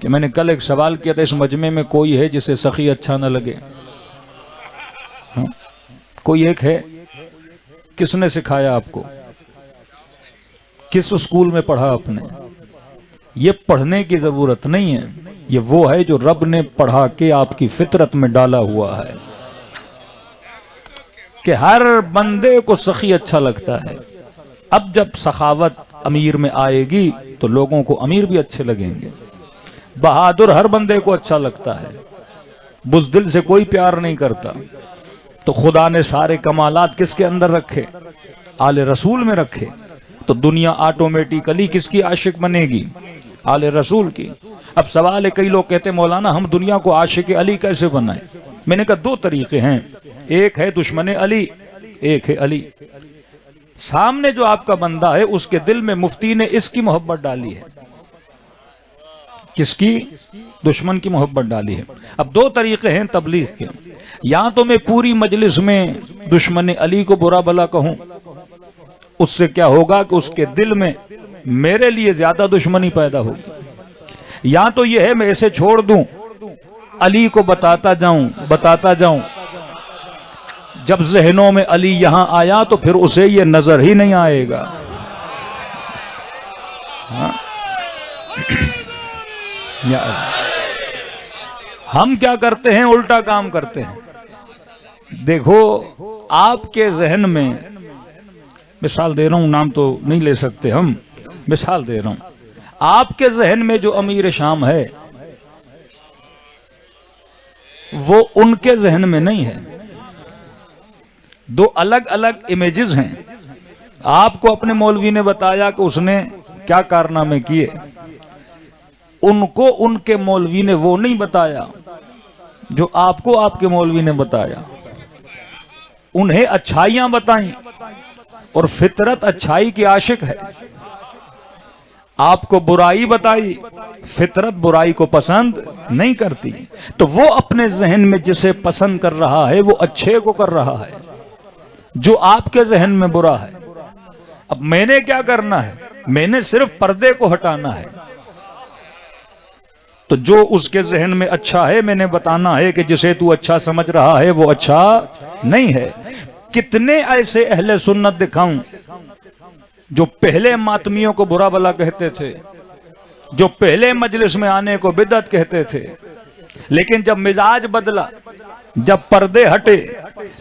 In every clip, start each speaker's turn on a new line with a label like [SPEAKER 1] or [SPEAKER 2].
[SPEAKER 1] कि मैंने कल एक सवाल किया था, इस मजमे में कोई है जिसे सखी अच्छा न लगे? हाँ? कोई एक है? किसने सिखाया आपको? किस स्कूल में पढ़ा आपने? ये पढ़ने की जरूरत नहीं है, ये वो है जो रब ने पढ़ा के आपकी फितरत में डाला हुआ है कि हर बंदे को सखी अच्छा लगता है। अब जब सखावत अमीर में आएगी तो लोगों को अमीर भी अच्छे लगेंगे। बहादुर हर बंदे को अच्छा लगता है, बुज़दिल से कोई प्यार नहीं करता। तो खुदा ने सारे कमालात किसके अंदर रखे? आले रसूल में रखे। तो दुनिया ऑटोमेटिकली किसकी आशिक बनेगी? आले रसूल की। अब सवाल है, कई लोग कहते हैं मौलाना हम दुनिया को आशिक अली कैसे बनाएं? मैंने कहा दो तरीके हैं, एक है दुश्मन अली, एक है अली। सामने जो आपका बंदा है उसके दिल में मुफ्ती ने इसकी मोहब्बत डाली है। किसकी? दुश्मन की मोहब्बत डाली है। अब दो तरीके हैं तबलीग के, या तो मैं पूरी मजलिस में दुश्मन अली को बुरा भला कहूं, उससे क्या होगा कि उसके दिल में मेरे लिए ज्यादा दुश्मनी पैदा होगी। या तो यह है मैं इसे छोड़ दूं, अली को बताता जाऊं, जब जहनों में अली यहां आया तो फिर उसे यह नजर ही नहीं आएगा। हाँ? हम क्या करते हैं? उल्टा काम करते हैं। देखो आपके जहन में, मिसाल दे रहा हूं, नाम तो नहीं ले सकते हम, मिसाल दे रहा हूं, आपके जहन में जो अमीर शाम है वो उनके जहन में नहीं है। दो अलग अलग इमेजेस हैं। आपको अपने मौलवी ने बताया कि उसने क्या कारनामे किए, उनको उनके मौलवी ने वो नहीं बताया जो आपको आपके मौलवी ने बताया। उन्हें अच्छाइयां बताई और फितरत अच्छाई की आशिक है। आपको बुराई बताई, फितरत बुराई को पसंद नहीं करती। तो वो अपने जहन में जिसे पसंद कर रहा है वो अच्छे को कर रहा है, जो आपके जहन में बुरा है। अब मैंने क्या करना है? मैंने सिर्फ पर्दे को हटाना है। तो जो उसके जहन में अच्छा है मैंने बताना है कि जिसे तू अच्छा समझ रहा है वो अच्छा नहीं है। कितने ऐसे अहले सुन्नत दिखाऊं जो पहले मातमियों को बुरा भला कहते थे, जो पहले मजलिस में आने को बिदअत कहते थे, लेकिन जब मिजाज बदला, जब पर्दे हटे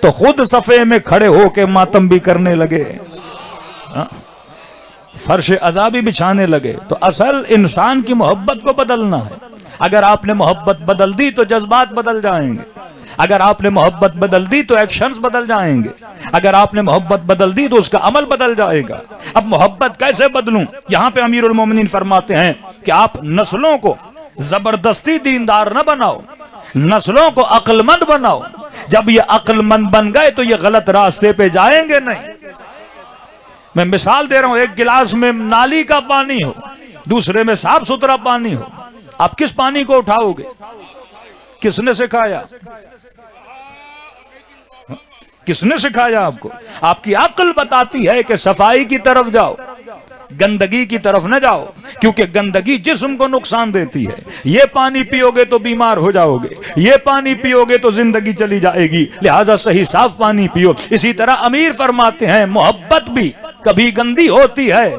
[SPEAKER 1] तो खुद सफे में खड़े होके मातम भी करने लगे, फर्श अज़ाबी बिछाने लगे। तो असल इंसान की मोहब्बत को बदलना है। अगर आपने मोहब्बत बदल दी तो जज्बात बदल जाएंगे, अगर आपने मोहब्बत बदल दी तो एक्शंस बदल जाएंगे, अगर आपने मोहब्बत बदल दी तो उसका अमल बदल जाएगा। अब मोहब्बत कैसे बदलूं? यहां पे अमीरुल मोमिनीन फरमाते हैं कि आप नस्लों को जबरदस्ती दीनदार न बनाओ, नस्लों को अक्लमंद बनाओ। जब ये अक्लमंद बन गए तो ये गलत रास्ते पे जाएंगे नहीं। मैं मिसाल दे रहा हूं, एक गिलास में नाली का पानी हो, दूसरे में साफ सुथरा पानी हो, आप किस पानी को उठाओगे? किसने सिखाया? किसने सिखाया आपको? आपकी अक्ल बताती है कि सफाई की तरफ जाओ, गंदगी की तरफ न जाओ, क्योंकि गंदगी जिस्म को नुकसान देती है। ये पानी पियोगे तो बीमार हो जाओगे, ये पानी पियोगे तो जिंदगी चली जाएगी, लिहाजा सही साफ पानी पियो। इसी तरह अमीर फरमाते हैं मोहब्बत भी कभी गंदी होती है,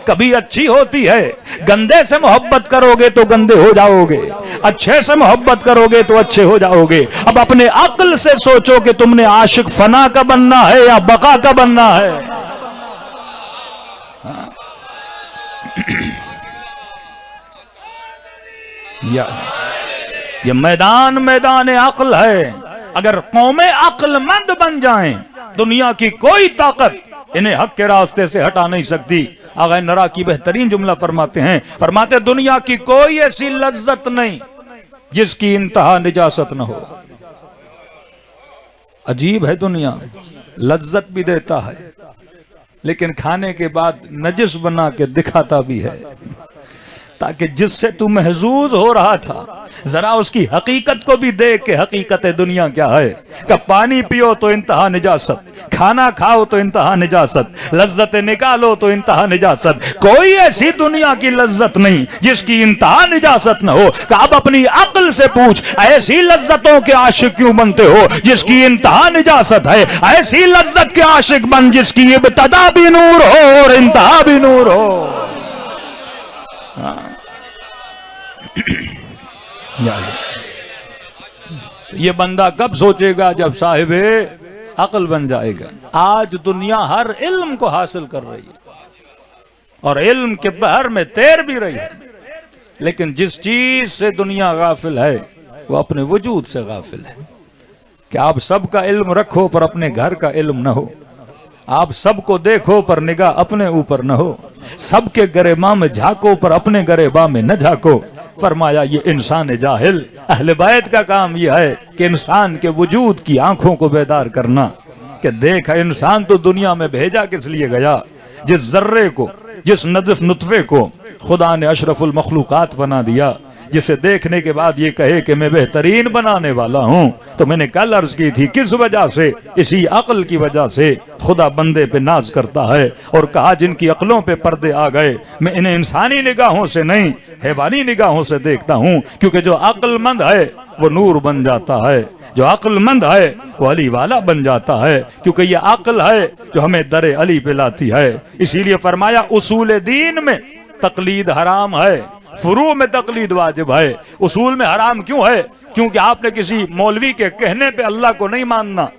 [SPEAKER 1] कभी अच्छी होती है। गंदे से मोहब्बत करोगे तो गंदे हो जाओगे, अच्छे से मोहब्बत करोगे तो अच्छे हो जाओगे। अब अपने अक्ल से सोचो कि तुमने आशिक फना का बनना है या बका का बनना है। ये मैदान अक्ल है। अगर कौमें अक्लमंद बन जाएं, दुनिया की कोई ताकत इन्हें हक के रास्ते से हटा नहीं सकती। आगा नरा की बेहतरीन जुमला फरमाते हैं, फरमाते दुनिया की कोई ऐसी लज्जत नहीं जिसकी इंतहा निजासत न हो। अजीब है, दुनिया लज्जत भी देता है लेकिन खाने के बाद नजिस बना के दिखाता भी है। ताकि जिससे तू महजूज हो रहा था जरा उसकी हकीकत को भी देख के हकीकत दुनिया क्या है। कि पानी पियो तो इंतहा निजासत, खाना खाओ तो इंतहा निजासत, लज्जत निकालो तो इंतहा निजासत। कोई ऐसी दुनिया की लज्जत नहीं जिसकी इंतहा निजासत न हो। कि अब अपनी अक्ल से पूछ, ऐसी लज्जतों के आशिक क्यों बनते हो जिसकी इंतहा निजासत है? ऐसी लज्जत के आशिक बन जिसकी इब्तदा भी नूर हो और इंतहा भी नूर हो। ये बंदा कब सोचेगा? जब साहिबे अक्ल बन जाएगा। आज दुनिया हर इल्म को हासिल कर रही है और इल्म के बहर में तैर भी रही है, लेकिन जिस चीज से दुनिया गाफिल है वो अपने वजूद से गाफिल है। कि आप सबका इल्म रखो पर अपने घर का इल्म न हो, आप सबको देखो पर निगाह अपने ऊपर न हो, सबके गरेबा में झांको पर अपने गरेबा में न झांको। फरमाया ये इंसान जाहिल, अहले बैत का काम यह है कि इंसान के वजूद की आंखों को बेदार करना। कि देख इंसान तो दुनिया में भेजा किस लिए गया? जिस जर्रे को, जिस नज़फ नुतफे को खुदा ने अशरफुल मखलूकात बना दिया, जिसे देखने के बाद ये कहे कि मैं बेहतरीन बनाने वाला हूं। तो मैंने कल अर्ज की थी किस वजह से? इसी अक्ल की वजह से खुदा बंदे पे नाज करता है और कहा जिनकी अक्लों पे पर्दे आ गए मैं इन्हें इंसानी निगाहों से नहीं हैवानी निगाहों से देखता हूं। क्योंकि जो अक्लमंद है वो नूर बन जाता है, जो अक्लमंद है वो अली वाला बन जाता है। क्योंकि ये अक्ल है जो हमें दरे अली पे लाती है। इसीलिए फरमाया उसूल दीन में तकलीद हराम है, फुरू में तकलीद वाजिब है। उसूल में हराम क्यों है? क्योंकि आपने किसी मौलवी के कहने पे अल्लाह को नहीं मानना,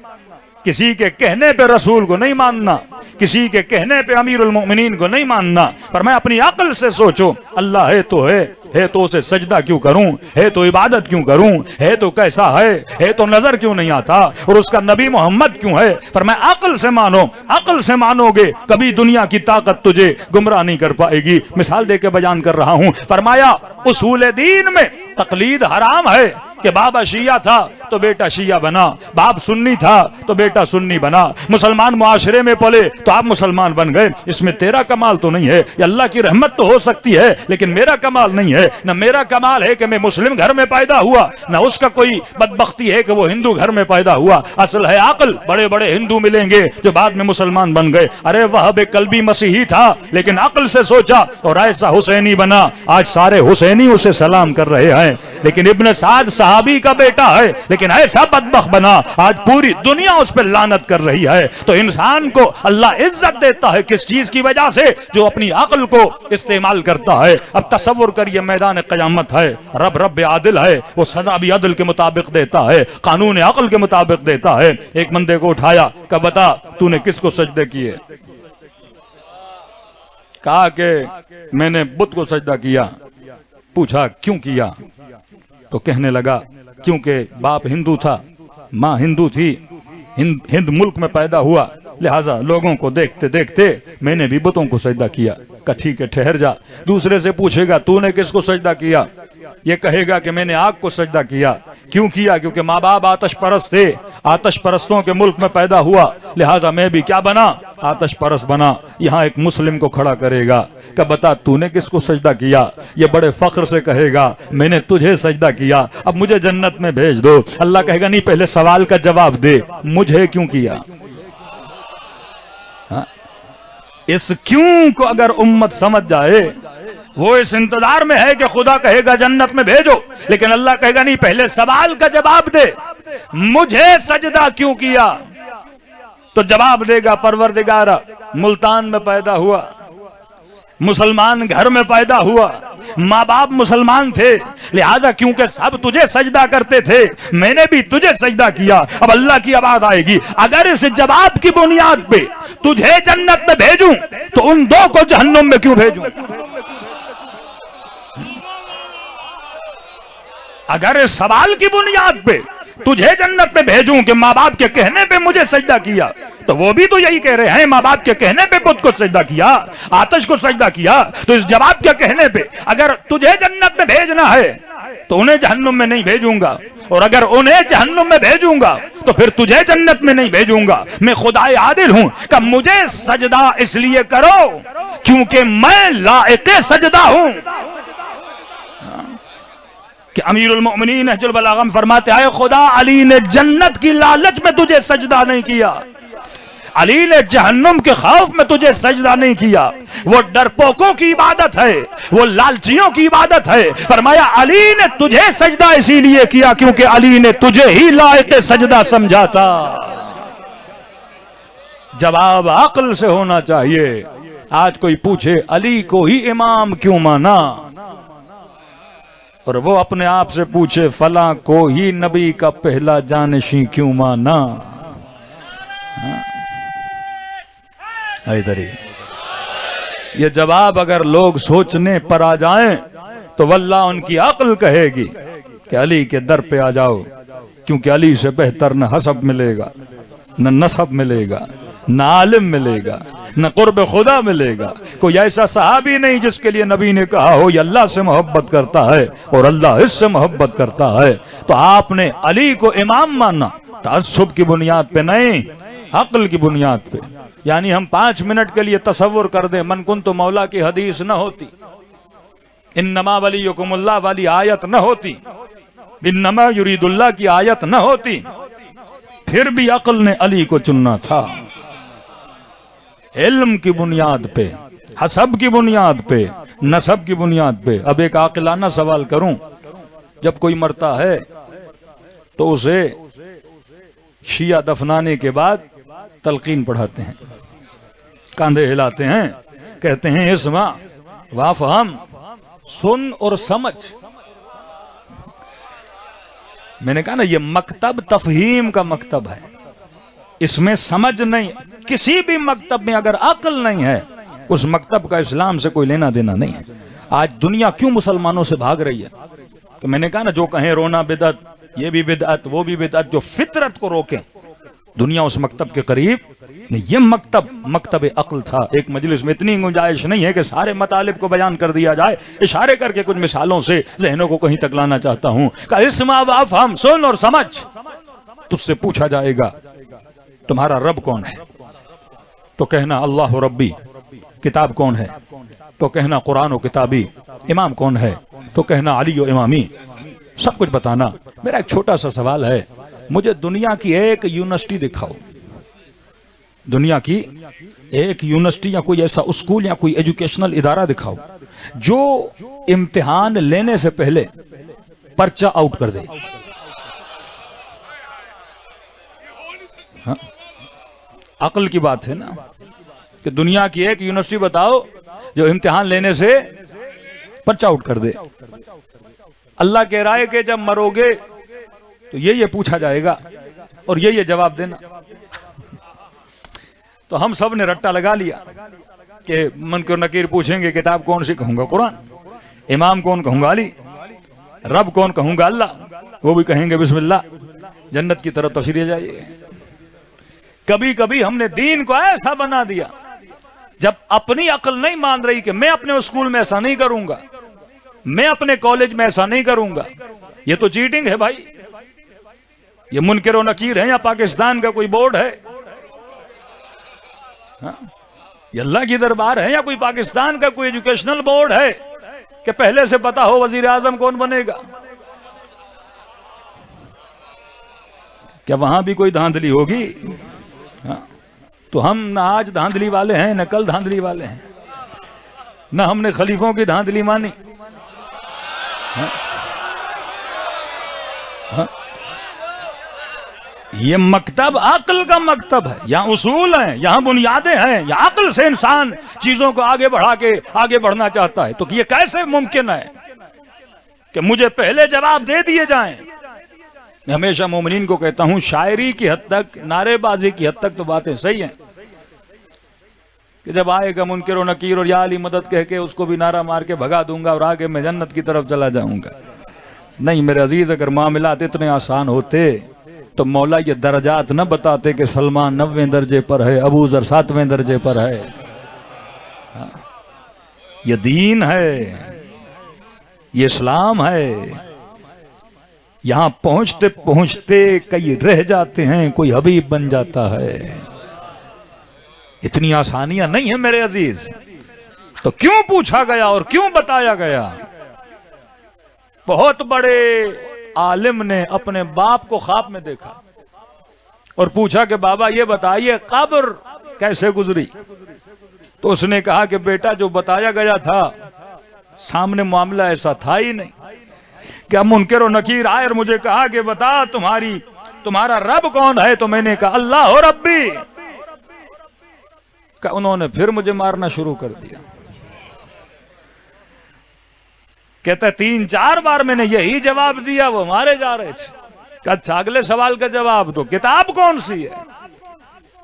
[SPEAKER 1] किसी के कहने पे रसूल को नहीं मानना, किसी के कहने पे अमीरुल मोमिनीन को नहीं मानना। पर मैं अपनी अक्ल से सोचो, अल्लाह है तो उसे सजदा क्यों करूं, है तो इबादत क्यों करूं, है तो कैसा है तो नजर क्यों नहीं आता, और उसका नबी मोहम्मद क्यों है। पर मैं अक्ल से मानो, अक्ल से मानोगे कभी दुनिया की ताकत तुझे गुमराह नहीं कर पाएगी। मिसाल देके बयान कर रहा हूं। फरमाया उसूल दीन में तकलीद हराम है कि बाबा शिया था तो बेटा शिया बना, बाप सुन्नी था तो बेटा सुन्नी बना, मुसलमान मुआशरे में पले तो आप मुसलमान बन गए। इसमें तेरा कमाल तो नहीं है, ये अल्लाह की रहमत तो हो सकती है लेकिन मेरा कमाल नहीं है। न मेरा कमाल है कि मैं मुस्लिम घर में पैदा हुआ, न उसका कोई बदबख्ती है कि वो हिंदू घर में पैदा हुआ। असल है अक्ल। बड़े बड़े हिंदू मिलेंगे जो बाद में मुसलमान बन गए। अरे वह बे कल्बी मसीही था लेकिन अक्ल से सोचा और ऐसा हुसैनी बना। आज सारे हुसैनी उसे सलाम कर रहे हैं, लेकिन इब्न साद सहाबी का बेटा है लेकिन ऐसा बदबख्त बना आज पूरी दुनिया उस पर लानत कर रही है। तो इंसान को अल्लाह इज्जत देता है किस चीज की वजह से? जो अपनी अक्ल को इस्तेमाल करता है। अब तसव्वुर करिए मैदान क़यामत है, रब आदिल है, वो सजा भी अदल के मुताबिक देता है, कानून अक्ल के मुताबिक देता है। एक बंदे को उठाया, कहा बता तूने किसको सजदे किए? कहा कि मैंने बुत को सजदा किया। पूछा क्यों किया? तो कहने लगा क्योंकि बाप हिंदू था, माँ हिंदू थी, हिंद मुल्क में पैदा हुआ, लिहाजा लोगों को देखते देखते मैंने भी बुतों को सजदा किया। का ठीक है ठहर जा। दूसरे से पूछेगा तूने किसको सजदा किया? ये कहेगा कि मैंने आग को सजदा किया। क्यों किया? क्योंकि माँ बाप आतश परस्त थे, आतश परस्तों के मुल्क में पैदा हुआ, लिहाजा मैं भी क्या बना? आतश परस्त बना। यहाँ एक मुस्लिम को खड़ा करेगा कि बता तूने किसको सजदा किया? ये बड़े फख्र से कहेगा मैंने तुझे सजदा किया, अब मुझे जन्नत में भेज दो। अल्लाह कहेगा नहीं, पहले सवाल का जवाब दे, मुझे क्यों किया? इस क्यों को अगर उम्मत समझ जाए, वो इस इंतजार में है कि खुदा कहेगा जन्नत में भेजो, लेकिन अल्लाह कहेगा नहीं, पहले सवाल का जवाब दे, मुझे सजदा क्यों किया? तो जवाब देगा परवरदिगारा मुल्तान में पैदा हुआ, मुसलमान घर में पैदा हुआ, माँ बाप मुसलमान थे, लिहाजा क्योंकि सब तुझे सजदा करते थे मैंने भी तुझे सजदा किया। अब अल्लाह की आवाज आएगी, अगर इस जवाब की बुनियाद पे तुझे जन्नत में भेजूं तो उन दो को जहन्नुम में क्यों भेजूं? अगर इस सवाल की बुनियाद पे तुझे जन्नत में भेजूं कि माँ बाप के कहने पे मुझे सजदा किया, तो वो भी तो यही कह रहे हैं, माँ बाप के कहने पे बुत को सजदा किया, आतश को सजदा किया। तो इस जवाब के कहने पे अगर तुझे जन्नत में भेजना है तो उन्हें जहन्नुम में नहीं भेजूंगा, और अगर उन्हें जहन्नुम में भेजूंगा तो फिर तुझे जन्नत में नहीं भेजूंगा। मैं खुदाए आदिल हूं कि मुझे सजदा इसलिए करो क्योंकि मैं लायक सजदा हूं। कि अमीरुल मोमिनीन नहजुल बलागा में फरमाते आए, खुदा अली ने जन्नत की लालच में तुझे सजदा नहीं किया, अली ने जहन्नुम के खौफ में तुझे सजदा नहीं किया। वो डरपोकों की इबादत है, वो लालचियों की इबादत है। फरमाया अली ने तुझे सजदा इसीलिए किया क्योंकि अली ने तुझे ही लायक सजदा समझा था। जवाब अक्ल से होना चाहिए। आज कोई पूछे अली को ही इमाम क्यों माना, और वो अपने आप से पूछे फला को ही नबी का पहला जानशी क्यों माना। इधर ही ये जवाब अगर लोग सोचने पर आ जाएं तो वल्लाह उनकी अक्ल कहेगी कि अली के दर पे आ जाओ, क्योंकि अली से बेहतर न हसब मिलेगा, न नसब मिलेगा, न आलिम मिलेगा, न कुर्ब खुदा मिलेगा। कोई ऐसा सहाबी नहीं जिसके लिए नबी ने कहा हो ये अल्लाह से मोहब्बत करता है और अल्लाह इससे मोहब्बत करता है। तो आपने अली को इमाम माना तअस्सुब की बुनियाद पे नहीं, अक्ल की बुनियाद पे। यानी हम 5 मिनट के लिए तसव्वुर कर दें मन कुन तो मौला की हदीस न होती, इन्नमा वलियुकुमुल्लाह वाली आयत न होती, इन्नमा युरीदुल्लाह की आयत न होती, फिर भी अक्ल ने अली को चुनना था। इल्म की बुनियाद पे, हसब की बुनियाद पे, नसब की बुनियाद पे। अब एक आकिलाना सवाल करूं, जब कोई मरता है तो उसे शिया दफनाने के बाद तलकीन पढ़ाते हैं, कांधे हिलाते हैं, कहते हैं इस्मा वाफहम, सुन और समझ। मैंने कहा ना ये मकतब तफहीम का मकतब है, इसमें समझ नहीं। किसी भी मकतब में अगर अक्ल नहीं है उस मकतब का इस्लाम से कोई लेना देना नहीं है। आज दुनिया क्यों मुसलमानों से भाग रही है? तो मैंने कहा ना जो कहें रोना बिदअत, ये भी बिदअत, वो भी बिदअत, जो फितरत को रोके दुनिया उस मकतब के करीब नहीं। ये मकतब अक्ल था। एक मजलिस में इतनी गुंजाइश नहीं है कि सारे मतालिब को बयान कर दिया जाए, इशारे करके कुछ मिसालों से जहनों को कहीं तक लाना चाहता हूं। का इस्मा वाफहम, सुन और समझ। तुझसे पूछा जाएगा तुम्हारा रब कौन है, तो कहना अल्लाह रब्बी। किताब कौन है, तो कहना कुरान व किताबी। इमाम कौन है, तो कहना अली व इमामी। सब कुछ बताना। मेरा एक छोटा सा सवाल है, मुझे दुनिया की एक यूनिवर्सिटी दिखाओ, दुनिया की एक यूनिवर्सिटी या कोई ऐसा स्कूल या कोई एजुकेशनल इदारा दिखाओ जो इम्तिहान लेने से पहले पर्चा आउट कर दे। हाँ? अक्ल की बात है ना, कि दुनिया की एक यूनिवर्सिटी बताओ जो इम्तिहान लेने से पर्चा आउट कर दे। अल्लाह कह रहा है कि जब मरोगे तो ये पूछा जाएगा और ये जवाब देना। तो हम सब ने रट्टा लगा लिया कि मुनकर नकीर पूछेंगे किताब कौन सी, कहूंगा कुरान। इमाम कौन, कहूंगा अली। रब कौन, कहूंगा अल्लाह। वो भी कहेंगे बिस्मिल्लाह, जन्नत की तरफ तशरीफ जाइए। कभी कभी हमने दीन को ऐसा बना दिया, जब अपनी अक्ल नहीं मान रही कि मैं अपने स्कूल में ऐसा नहीं करूंगा, मैं अपने कॉलेज में ऐसा नहीं करूंगा, ये तो चीटिंग है भाई। ये मुनकर और नकीर है या पाकिस्तान का कोई बोर्ड है? हाँ? ये अल्लाह की दरबार है या कोई पाकिस्तान का कोई एजुकेशनल बोर्ड है कि पहले से पता हो वजीर आजम कौन बनेगा? क्या वहां भी कोई धांधली होगी? हाँ? तो हम ना आज धांधली वाले हैं न कल धांधली वाले हैं, न हमने खलीफों की धांधली मानी। हाँ? हाँ? ये मकतब अक्ल का मकतब है, यहाँ उसूल हैं, यहाँ बुनियादें हैं, यहाँ अक्ल से इंसान चीजों को आगे बढ़ा के आगे बढ़ना चाहता है। तो ये कैसे मुमकिन है कि मुझे पहले जवाब दे दिए जाएं? मैं हमेशा मोमिनीन को कहता हूं शायरी की हद तक, नारेबाजी की हद तक तो बातें सही हैं कि जब आएगा मुनकर और नकीर और या अली मदद कह के उसको भी नारा मार के भगा दूंगा और आगे मैं जन्नत की तरफ चला जाऊंगा। नहीं मेरे अजीज, अगर मामलात इतने आसान होते तो मौला ये दर्जात न बताते कि सलमान 90वें दर्जे पर है, अबू जर 7वें दर्जे पर है। हाँ? ये दीन है, ये इस्लाम है। यहां पहुंचते पहुंचते कई रह जाते हैं, कोई हबीब बन जाता है। इतनी आसानियां नहीं है मेरे अजीज। तो क्यों पूछा गया और क्यों बताया गया? बहुत बड़े आलिम ने अपने बाप को ख्वाब में देखा और पूछा कि बाबा ये बताइए कब्र कैसे गुजरी। तो उसने कहा कि बेटा जो बताया गया था सामने मामला ऐसा था ही नहीं। क्या मुनकर और नकीर आए और मुझे कहा कि बता तुम्हारा रब कौन है। तो मैंने कहा अल्लाह हो रब्बी। उन्होंने फिर मुझे मारना शुरू कर दिया। कहता 3-4 बार मैंने यही जवाब दिया, वो मारे जा रहे थे। अच्छा अगले सवाल का जवाब दो, किताब कौन सी है।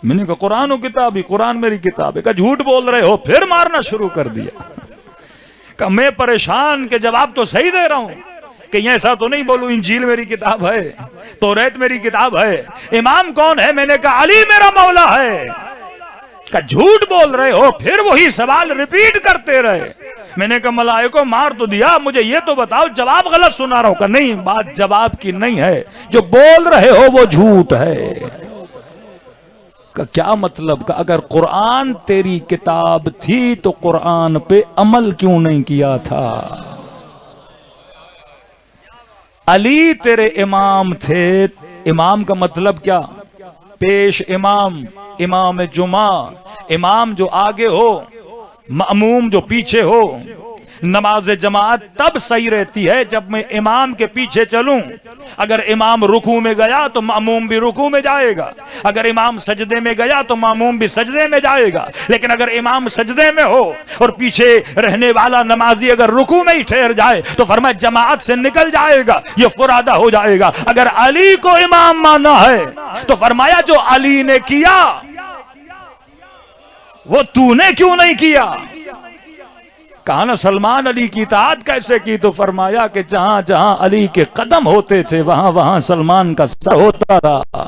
[SPEAKER 1] मैंने कहा कुरान किताब ही, कुरान मेरी किताब है। कहा झूठ बोल रहे हो, फिर मारना शुरू कर दिया। कहा मैं परेशान के जवाब तो सही दे रहा हूं, कि ऐसा तो नहीं बोलूं इंजील मेरी किताब है, तौरात मेरी किताब है। इमाम कौन है। मैंने कहा अली मेरा मौला है। का झूठ बोल रहे हो, फिर वही सवाल रिपीट करते रहे। मैंने कहा मलाइको मार तो दिया, मुझे ये तो बताओ जवाब गलत सुना रहा हूं। का नहीं, बात जवाब की नहीं है, जो बोल रहे हो वो झूठ है। का क्या मतलब। का अगर कुरान तेरी किताब थी तो कुरान पे अमल क्यों नहीं किया था। अली तेरे इमाम थे। इमाम का मतलब क्या, पेश इमाम, इमाम जुमा, इमाम जो आगे हो, मामूम जो पीछे हो। नमाज जमात तब सही रहती है जब मैं इमाम के पीछे चलूं। अगर इमाम रुकू में गया तो मामूम भी रुकू में जाएगा, अगर इमाम सजदे में गया तो मामूम भी सजदे में जाएगा। लेकिन अगर इमाम सजदे में हो और पीछे रहने वाला नमाजी अगर रुकू में ही ठहर जाए तो फरमाया जमात से निकल जाएगा, ये फुरादा हो जाएगा। अगर अली को इमाम माना है तो फरमाया जो अली ने किया वो तूने क्यों नहीं किया। कहा ना सलमान अली की इताअत कैसे की। तो फरमाया कि जहां जहां अली के कदम होते थे वहां वहां सलमान का सर होता था।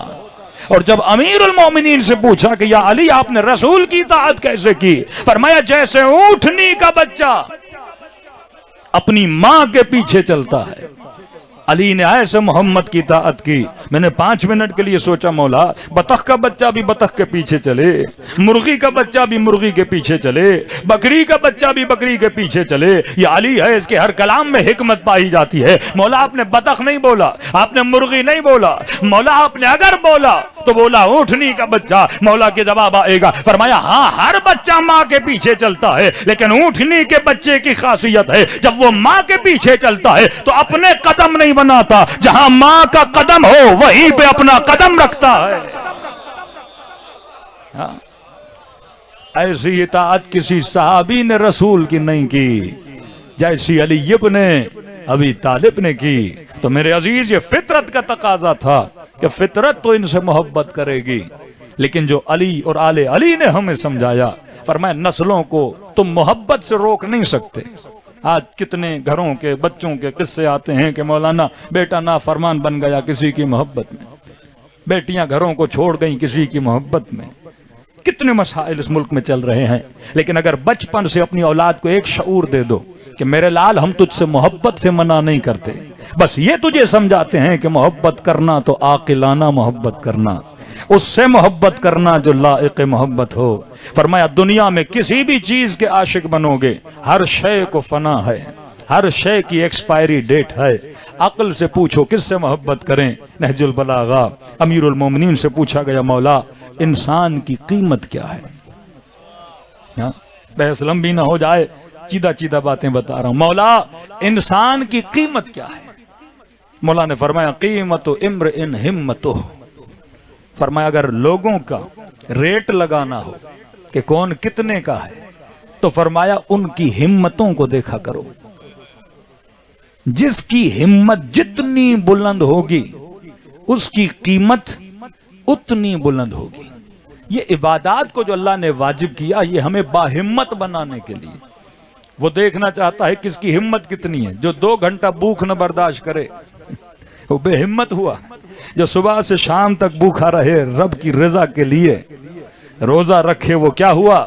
[SPEAKER 1] और जब अमीरुल मोमिनीन से पूछा कि या अली आपने रसूल की इताअत कैसे की। फरमाया जैसे ऊंटनी का बच्चा अपनी मां के पीछे चलता है, अली ने ऐसे मोहम्मद की इताअत की। मैंने 5 मिनट के लिए सोचा मौला बतख का बच्चा भी बतख के पीछे चले, मुर्गी का बच्चा भी मुर्गी के पीछे चले, बकरी का बच्चा भी बकरी के पीछे चले। ये अली है, इसके हर कलाम में हिकमत पाई जाती है। मौला आपने बतख नहीं बोला, आपने मुर्गी नहीं बोला, मौला आपने अगर बोला तो बोला ऊंटनी का बच्चा। मौला के जवाब आएगा। फरमाया हाँ हर बच्चा माँ के पीछे चलता है, लेकिन ऊंटनी के बच्चे की खासियत है जब वो माँ के पीछे चलता है तो अपने कदम नहीं बनाता, जहां मां का कदम हो वहीं पे अपना कदम रखता है। हाँ। ऐसी इताअत किसी सहाबी ने रसूल की नहीं की जैसी अली इब्ने अबी तालिब ने की। तो मेरे अजीज ये फितरत का तकाजा था कि फितरत तो इनसे मोहब्बत करेगी, लेकिन जो अली और आले अली ने हमें समझाया, फरमाया नस्लों को तुम मोहब्बत से रोक नहीं सकते। आज कितने घरों के बच्चों के किस्से आते हैं कि मौलाना बेटा ना फरमान बन गया किसी की मोहब्बत में, बेटियां घरों को छोड़ गई किसी की मोहब्बत में। कितने मसाइल इस मुल्क में चल रहे हैं। लेकिन अगर बचपन से अपनी औलाद को एक शऊर दे दो कि मेरे लाल हम तुझसे मोहब्बत से मना नहीं करते, बस ये तुझे समझाते हैं कि मोहब्बत करना तो आकिलाना मोहब्बत करना, उससे मोहब्बत करना जो लायक मोहब्बत हो। फरमाया दुनिया में किसी भी चीज के आशिक बनोगे, हर शय को फना है, हर शय की एक्सपायरी डेट है। अक्ल से पूछो किससे मोहब्बत करें। नहजुल बलागा अमीरुल मोमिनीन से पूछा गया मौला इंसान की कीमत क्या है। बहस लंबी ना हो जाए, सीधा सीधा बातें बता रहा हूं। मौला इंसान की कीमत क्या है। मौला ने फरमाया कीमत इम्र इन हिम्मतो। फरमाया अगर लोगों का रेट लगाना हो कि कौन कितने का है तो फरमाया उनकी हिम्मतों को देखा करो। जिसकी हिम्मत जितनी बुलंद होगी उसकी कीमत उतनी बुलंद होगी। ये इबादत को जो अल्लाह ने वाजिब किया ये हमें बाहिम्मत बनाने के लिए। वो देखना चाहता है किसकी हिम्मत कितनी है। जो 2 घंटा भूख न बर्दाश्त करे वो बेहिम्मत हुआ, जो सुबह से शाम तक भूखा रहे रब की रजा के लिए रोजा रखे वो क्या हुआ,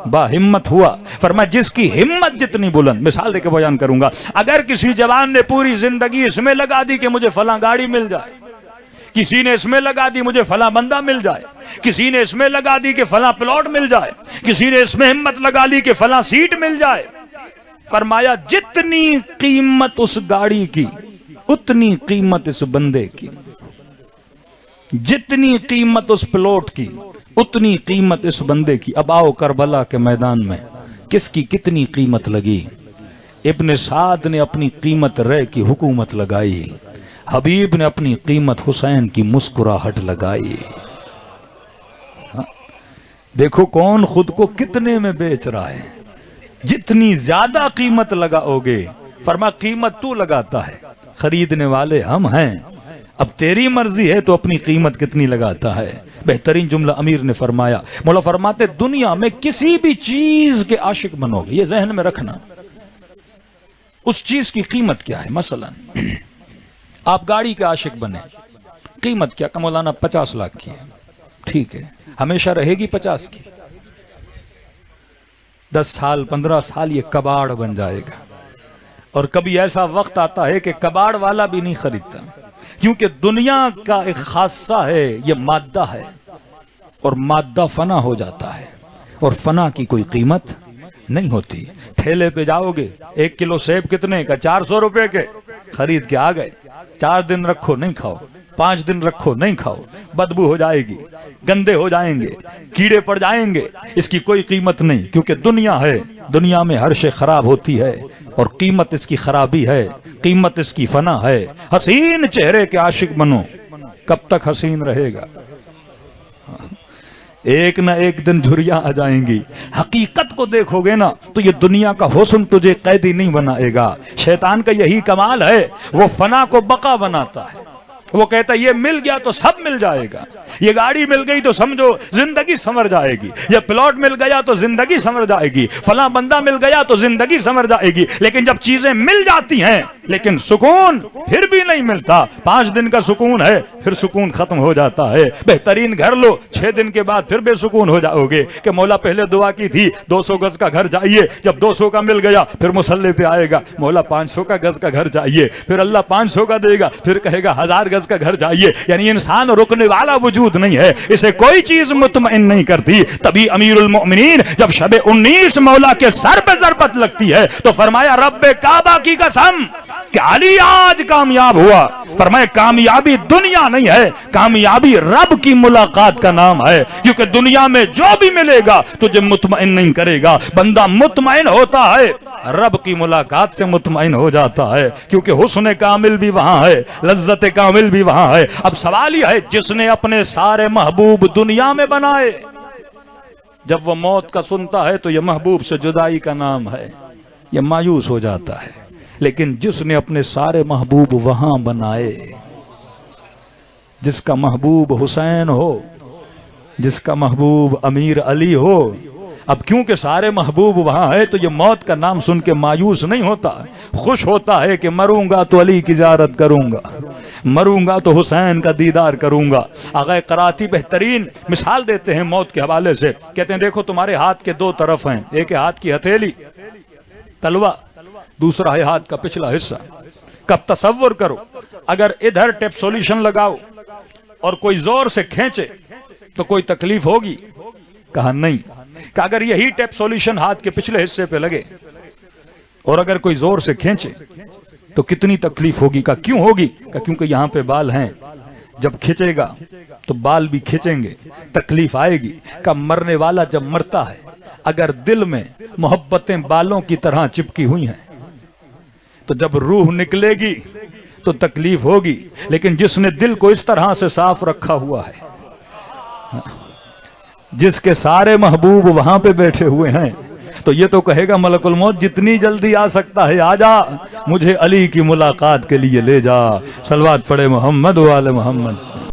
[SPEAKER 1] बाहिम्मत हुआ। फरमाया जिसकी हिम्मत जितनी बुलंद। मिसाल देके बयान करूंगा, अगर किसी जवान ने पूरी जिंदगी इसमें लगा दी कि मुझे फलां गाड़ी मिल जाए, किसी ने इसमें लगा दी मुझे फलां बंदा मिल जाए, किसी ने इसमें लगा दी कि फलां प्लॉट मिल जाए, किसी ने इसमें हिम्मत लगा ली कि फलां सीट मिल जाए। फरमाया जितनी कीमत उस गाड़ी की उतनी कीमत इस बंदे की, जितनी कीमत उस प्लॉट की उतनी कीमत इस बंदे की। अब आओ करबला के मैदान में किसकी कितनी कीमत लगी। इब्न साद ने अपनी कीमत रे की हुकूमत लगाई, हबीब ने अपनी कीमत हुसैन की मुस्कुराहट लगाई। देखो कौन खुद को कितने में बेच रहा है। जितनी ज्यादा कीमत लगाओगे, फरमा कीमत तू लगाता है, खरीदने वाले हम हैं, अब तेरी मर्जी है तो अपनी कीमत कितनी लगाता है। बेहतरीन जुमला अमीर ने फरमाया, मौला फरमाते दुनिया में किसी भी चीज के आशिक बनोगे, ये जहन में रखना, उस चीज की कीमत क्या है। मसलन आप गाड़ी के आशिक बने, कीमत क्या का मौलाना 50 लाख की है, ठीक है, हमेशा रहेगी 50 की, 10 साल 15 साल ये कबाड़ बन जाएगा। और कभी ऐसा वक्त आता है कि कबाड़ वाला भी नहीं खरीदता, क्योंकि दुनिया का एक खासा है, ये मादा है और मादा फना हो जाता है और फना की कोई कीमत नहीं होती। ठेले पे जाओगे, 1 किलो सेब कितने का, 400 रुपए के, खरीद के आ गए, 4 दिन रखो नहीं खाओ, 5 दिन रखो नहीं खाओ, बदबू हो जाएगी, गंदे हो जाएंगे, कीड़े पड़ जाएंगे, इसकी कोई कीमत नहीं, क्योंकि दुनिया है, दुनिया में हर शे खराब होती है और कीमत इसकी खराबी है, कीमत इसकी फना है। हसीन चेहरे के आशिक बनो, कब तक हसीन रहेगा, एक ना एक दिन झुर्रियां आ जाएंगी। हकीकत को देखोगे ना तो ये दुनिया का हुस्न तुझे कैदी नहीं बनाएगा। शैतान का यही कमाल है, वो फना को बका बनाता है। वो कहता है ये मिल गया तो सब मिल जाएगा, ये गाड़ी मिल गई तो समझो जिंदगी संवर जाएगी, ये प्लॉट मिल गया तो जिंदगी संवर जाएगी, फला बंदा मिल गया तो जिंदगी संवर जाएगी। लेकिन जब चीजें मिल जाती हैं लेकिन सुकून फिर भी नहीं मिलता। 5 दिन का सुकून है, फिर सुकून खत्म हो जाता है। बेहतरीन घर लो, 6 दिन के बाद फिर बेसुकून हो जाओगे कि मौला पहले दुआ की थी 200 गज का घर चाहिए, जब 200 का मिल गया फिर मुसल्ले पे आएगा, मौला 500 का गज का घर चाहिए, फिर अल्लाह 500 का देगा, फिर कहेगा 1000 गज का घर चाहिए। यानी इंसान रुकने वाला वजूद नहीं है, इसे कोई चीज मुतमइन नहीं करती। तभी अमीरुल मोमिनीन जब शबे 19 मौला के सर पे ज़रबत लगती है तो फरमाया रब्बे काबा की कसम कि अली आज कामयाब हुआ। फरमाया कामयाबी दुनिया नहीं है, कामयाबी रब की मुलाकात का नाम है, क्योंकि दुनिया में जो भी मिलेगा तुझे मुतमइन नहीं करेगा। बंदा मुतमइन होता है, रब की मुलाकात से मुतमइन हो जाता है, क्योंकि हुस्न कामिल भी वहां है, लज्जत कामिल भी वहां है। अब सवाल यह है, जिसने अपने सारे महबूब दुनिया में बनाए, जब वह मौत का सुनता है तो यह महबूब से जुदाई का नाम है, यह मायूस हो जाता है। लेकिन जिसने अपने सारे महबूब वहां बनाए, जिसका महबूब हुसैन हो, जिसका महबूब अमीर अली हो, अब क्योंकि सारे महबूब वहां है तो ये मौत का नाम सुन के मायूस नहीं होता, खुश होता है कि मरूंगा तो अली की ज़ियारत करूंगा, मरूंगा तो हुसैन का दीदार करूंगा। आगे कराती बेहतरीन मिसाल देते हैं मौत के हवाले से, कहते हैं देखो तुम्हारे हाथ के 2 तरफ हैं, एक है हाथ की हथेली तलवा, दूसरा है हाथ का पिछला हिस्सा। कब तसव्वुर करो अगर इधर टेप सॉल्यूशन लगाओ और कोई जोर से खींचे तो कोई तकलीफ होगी? कहा नहीं। कि अगर यही टेप सॉल्यूशन हाथ के पिछले हिस्से पे लगे और अगर कोई जोर से खींचे तो कितनी तकलीफ होगी? का क्यों होगी? का क्योंकि यहाँ पे बाल हैं, जब खींचेगा तो बाल भी खींचेंगे, तकलीफ आएगी। का मरने वाला जब मरता है अगर दिल में मोहब्बतें बालों की तरह चिपकी हुई हैं तो जब रूह निकलेगी तो तकलीफ होगी। लेकिन जिसने दिल को इस तरह से साफ रखा हुआ है, जिसके सारे महबूब वहां पे बैठे हुए हैं, तो ये तो कहेगा मलकुल मौत जितनी जल्दी आ सकता है आजा, मुझे अली की मुलाकात के लिए ले जा। सलवात पढ़े मोहम्मद वाले मोहम्मद।